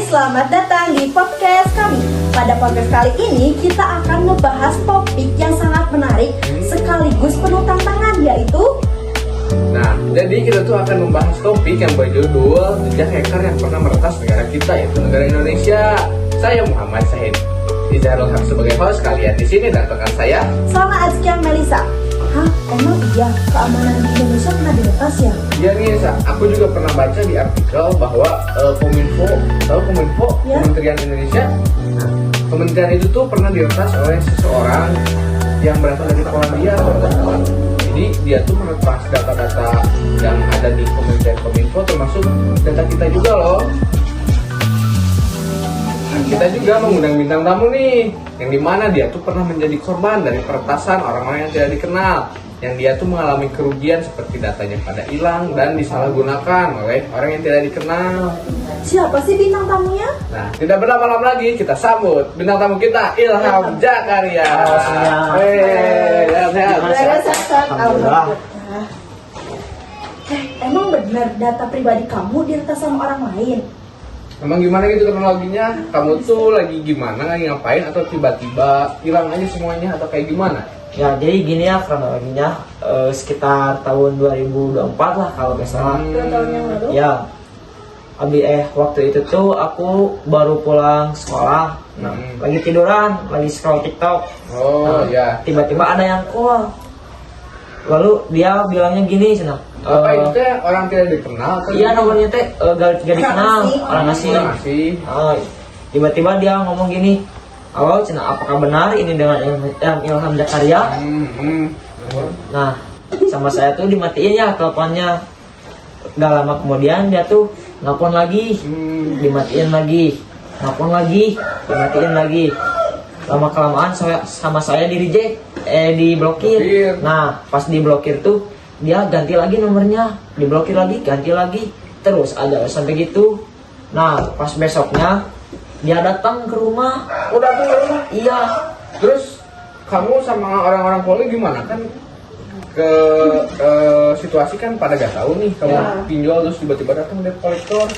selamat datang di podcast kami. Pada podcast kali ini kita akan membahas topik yang sangat menarik sekaligus penuh tantangan, yaitu jadi kita tuh akan membahas topik yang berjudul jejak hacker yang pernah meretas negara kita, yaitu negara Indonesia. Saya Muhammad Syahid Izharul Haq sebagai host kalian di sini, dan rekan saya Salma Azkian Melisa. Hah, emang iya keamanan di Indonesia pernah diretas ya? Iya nih, aku juga pernah baca di artikel bahwa Kominfo, tahu Kominfo, Ya. Kementerian Indonesia. Nah, kementerian itu tuh pernah diretas oleh seseorang yang berasal dari Polandia, teman-teman. Jadi dia tuh meretas data-data yang ada di Kementerian Kominfo, termasuk data kita juga loh. Nah, kita juga mengundang bintang tamu nih, yang dimana dia tuh pernah menjadi korban dari peretasan orang-orang yang tidak dikenal, yang dia tuh mengalami kerugian seperti datanya pada hilang dan disalahgunakan oleh orang yang tidak dikenal. Siapa sih bintang tamunya? Nah, tidak berlama-lama lagi, kita sambut bintang tamu kita, Ilham Zakaria. Sehat. Alhamdulillah. Emang benar data pribadi kamu diretas sama orang lain? Emang gimana gitu kronologinya? Kamu tuh lagi gimana, lagi ngapain, atau tiba-tiba hilang aja semuanya, atau kayak gimana? Ya jadi gini ya kronologinya, sekitar tahun 2024 lah kalau nggak salah. 2 tahun yang lalu? Ya, waktu itu tuh aku baru pulang sekolah, lagi tiduran, lagi scroll TikTok. Oh ya. Tiba-tiba ada yang call. Lalu dia bilangnya gini, Cina. Apa itu teh orang tidak dikenal? Atau Iya, nomornya teh gak dikenal, orang asing. Masih. Tiba-tiba dia ngomong gini, halo Cina, apakah benar ini dengan Ilham Zakaria? Nah, sama saya tuh dimatiin ya teleponnya. Gak lama kemudian dia tuh nelpon lagi, dimatiin lagi, nelpon lagi, dimatiin lagi. Lama kelamaan sama saya di reject, diblokir. Nah, pas diblokir tuh dia ganti lagi nomornya, diblokir lagi, ganti lagi, terus aja sampai gitu. Nah, pas besoknya dia datang ke rumah. Oh, datang ke rumah? Iya. Terus kamu sama orang-orang poli gimana? Kan ke situasi kan pada gak tahu nih kamu Ya. pinjol, terus tiba-tiba datang debt collector.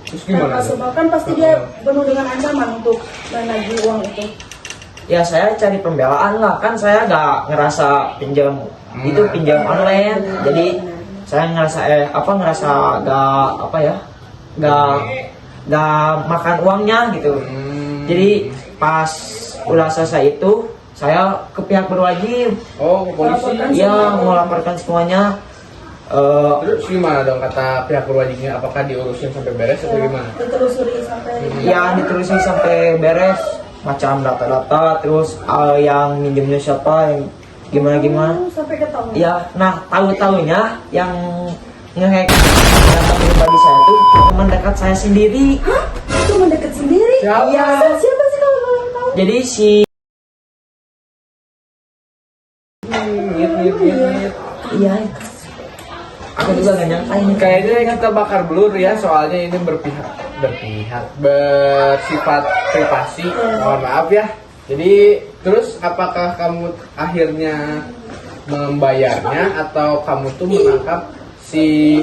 Terus gimana? Kan pasti dia penuh dengan ancaman untuk menagih uang itu. Ya saya cari pembelaan lah, kan saya gak ngerasa pinjam itu pinjam online, jadi saya ngerasa gak makan uangnya gitu. Jadi pas udah selesai itu saya ke pihak berwajib. Oh, ke polisi? Iya, mau laporkan semuanya. Terus gimana dong kata pihak berwajibnya? Apakah diurusin sampai beres atau gimana? Ditelusuri sampai Ya diterusin sampai beres, macam data-data, terus yang minjemnya siapa, yang gimana sampai ketahuan. ya. Nah, tahu-tahunya yang ngehack data pribadi saya tuh teman dekat saya sendiri. Hah? Itu mendekat sendiri? Siapa? Iya. Siapa sih kalau boleh tahu? Jadi si iya, aku juga gak nyangka ini. Kayaknya kita bakar blur ya, soalnya ini bersifat privasi. Mohon maaf ya. Jadi terus apakah kamu akhirnya membayarnya atau kamu tuh menangkap si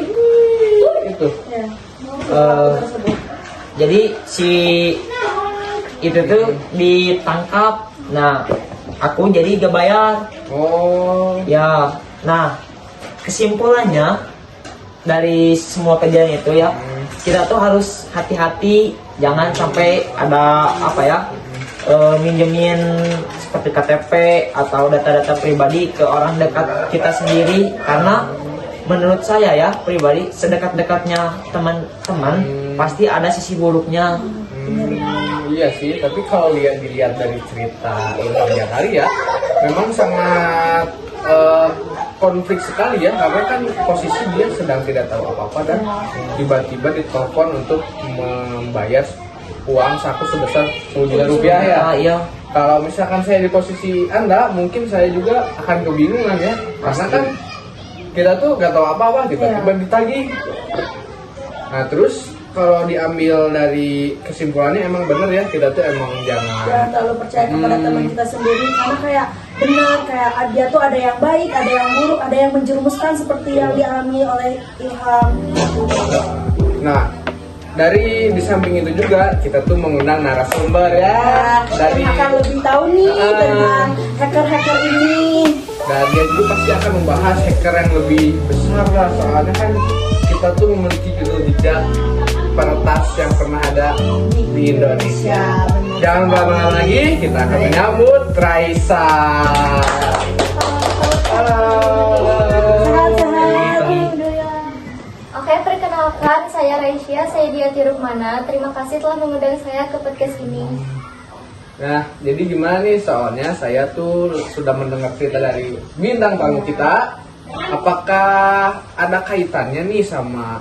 itu? Ya. Jadi si itu tuh ditangkap. Nah, aku jadi gak bayar. Oh. Ya, nah kesimpulannya dari semua kejadian itu ya, kita tuh harus hati-hati, jangan sampai ada minjemin seperti KTP atau data-data pribadi ke orang dekat kita sendiri, karena menurut saya ya pribadi, sedekat-dekatnya teman-teman pasti ada sisi buruknya. Iya sih, tapi kalau dilihat dari cerita Ilham Zakaria, memang sangat konflik sekali ya, karena kan posisi dia sedang tidak tahu apa-apa dan tiba-tiba ditelepon untuk membayar uang saku sebesar 10 juta rupiah ya. Iya. Kalau misalkan saya di posisi Anda, mungkin saya juga akan kebingungan ya, karena kan kita tuh gak tahu apa-apa, tiba-tiba ditagih. Nah terus kalau diambil dari kesimpulannya emang bener ya, kita tuh emang Jangan terlalu percaya kepada teman kita sendiri, karena kayak benar, kayak dia tuh ada yang baik, ada yang buruk, ada yang menjerumuskan seperti yang dialami oleh Ilham. Nah, dari di samping itu juga kita tuh mengundang narasumber ya dari yang akan lebih tahu nih tentang hacker-hacker ini. dan dia juga pasti akan membahas hacker yang lebih besar lah, soalnya kan kita tuh memiliki jejak peretas yang pernah ada di Indonesia. Jangan lama-lama lagi, kita akan menyambut Raisa. Halo. Oke, perkenalkan saya Raisya, saya Diati Rukmana. Terima kasih telah mengundang saya ke podcast ini. Nah, jadi gimana nih? Soalnya saya tuh sudah mendengar cerita dari bintang tamu kita. Apakah ada kaitannya nih sama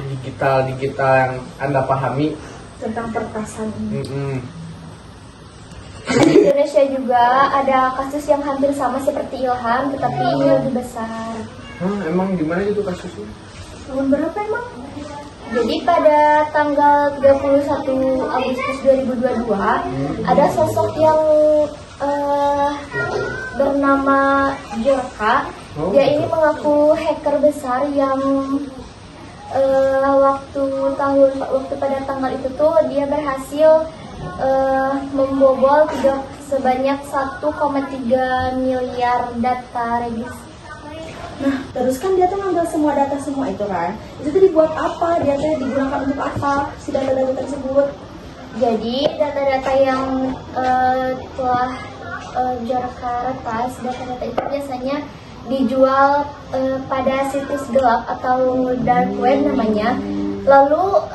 digital yang Anda pahami? Tentang pertasan ini. Di Indonesia juga ada kasus yang hampir sama seperti Ilham, tetapi ini lebih besar. Emang gimana itu kasusnya? Tahun berapa emang? Jadi pada tanggal 31 Agustus 2022 ada sosok yang bernama Jorka. Dia ini mengaku hacker besar yang waktu pada tanggal itu tuh dia berhasil membobol sebanyak 1,3 miliar data register. Nah, terus kan dia tuh ngambil semua data semua itu kan. Itu tuh dibuat apa? Dia tuh digunakan untuk apa? Si data-data tersebut. Jadi data-data yang telah Jorka retas, data-data itu biasanya dijual pada situs gelap atau dark web namanya. Lalu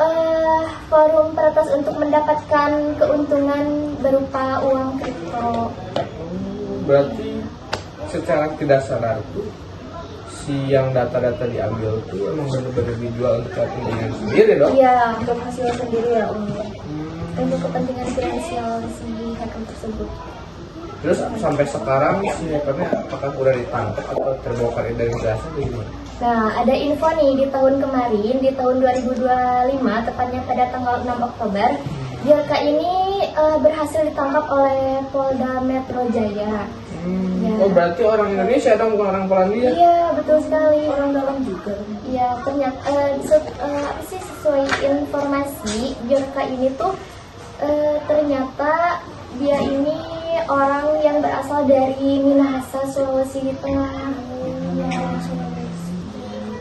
forum peretas untuk mendapatkan keuntungan berupa uang kripto. Berarti secara tidak sadar tuh si yang data-data diambil tuh emang benar-benar dijual untuk kepentingan sendiri dong? Iya, untuk hasil sendiri ya, untuk kepentingan finansial si hacker tersebut. Terus sampai sekarang si hackernya apakah udah ditangkap atau terbongkar identitasnya atau gimana? Nah, ada info nih di tahun kemarin, di tahun 2025, tepatnya pada tanggal 6 Oktober, Jorka ini berhasil ditangkap oleh Polda Metro Jaya. Ya. Oh, berarti orang Indonesia dong, bukan orang Polandia? Iya, betul sekali. Orang dalam juga. Iya, ternyata sesuai informasi, Jorka ini tuh ternyata dia ini orang yang berasal dari Minahasa, Sulawesi Tengah.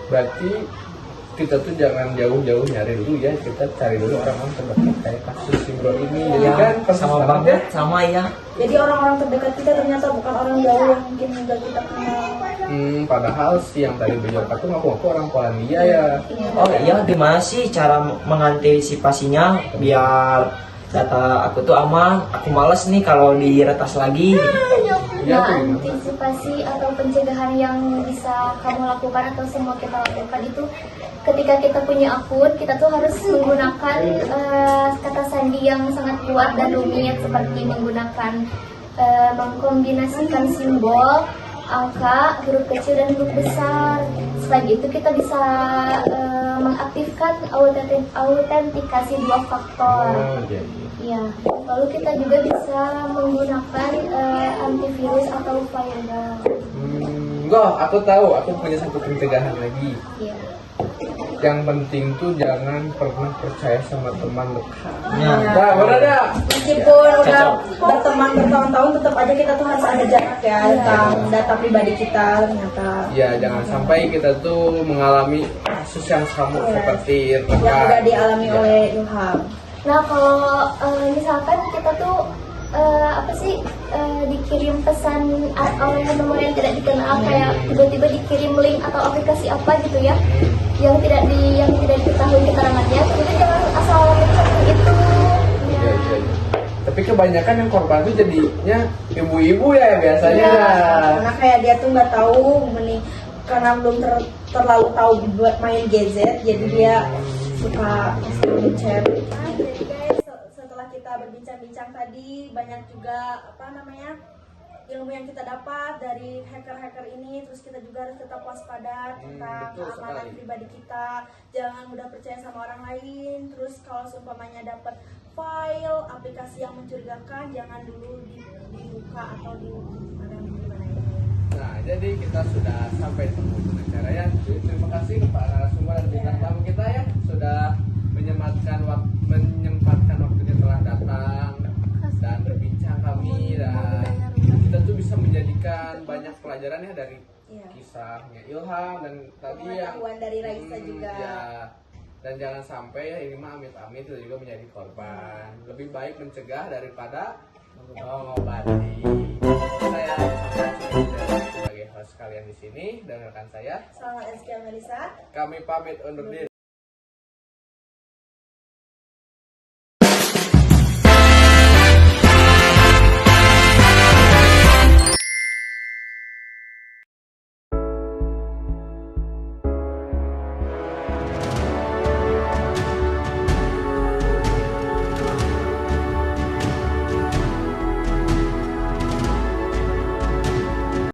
Berarti kita tuh jangan jauh-jauh nyari dulu ya, kita cari dulu orang-orang terdekat kayak kasus si bro ini. Jadi kan sama banget, sama ya. Jadi orang-orang terdekat kita ternyata bukan orang jauh yang mungkin enggak kita kenal. Padahal si yang tadi Jorka tuh ngaku-ngaku orang Polandia ya. Oh iya, gimana sih cara mengantisipasinya biar data aku tuh aman? Aku males nih kalau diretas lagi. Ya, Nah, tuh, antisipasi atau pencegahan yang bisa kamu lakukan atau semua kita lakukan itu ketika kita punya akun, kita tuh harus menggunakan kata sandi yang sangat kuat dan rumit, seperti menggunakan mengkombinasikan simbol, angka, huruf kecil dan huruf besar. Selain itu kita bisa mengaktifkan autentikasi 2 faktor. Ya, lalu kita juga bisa menggunakan antivirus atau firewall. Enggak, aku tahu, aku punya satu pencegahan lagi. Ya. Yang penting tuh jangan pernah percaya sama teman dekat. Ya. Nah, benar ya? Meskipun udah berteman bertahun-tahun, tetap aja kita tuh harus ada jarak ya tentang data pribadi kita ternyata. Ya, jangan sampai kita tuh mengalami kasus yang sama seperti Yang udah dialami oleh Ilham. Nah, kalau misalkan kita tuh dikirim pesan oleh nomor yang tidak dikenal, kayak tiba-tiba dikirim link atau aplikasi apa gitu ya, yang tidak diketahui keterangannya, tapi jangan asal seperti itu. Ya. Ya. Tapi kebanyakan yang korban tuh jadinya ibu-ibu ya biasanya. Iya, karena kayak dia tuh nggak tahu karena belum terlalu tahu buat main gadget, jadi dia suka chat. Jadi guys, setelah kita berbincang-bincang tadi, banyak juga ilmu yang kita dapat dari hacker-hacker ini. Terus kita juga harus tetap waspada tentang keamanan pribadi kita, jangan mudah percaya sama orang lain. Terus kalau seumpamanya dapat file aplikasi yang mencurigakan, jangan dulu dibuka atau gimana. Nah, jadi kita sudah sampai di penghujung acara ya. Terima kasih kepada narasumber dan bintang tamu kita ya sudah menyemat pelajaran ya dari Iya. kisahnya Ilham dan tadi yang Pengetahuan dari Raisa juga. Ya. Dan jangan sampai ya ini mah amit-amit itu juga menjadi korban. Lebih baik mencegah daripada mengobati. Saya sebagai host kalian di sini, dengarkan saya. Selamat Rizky Amelisa. Kami pamit undur diri.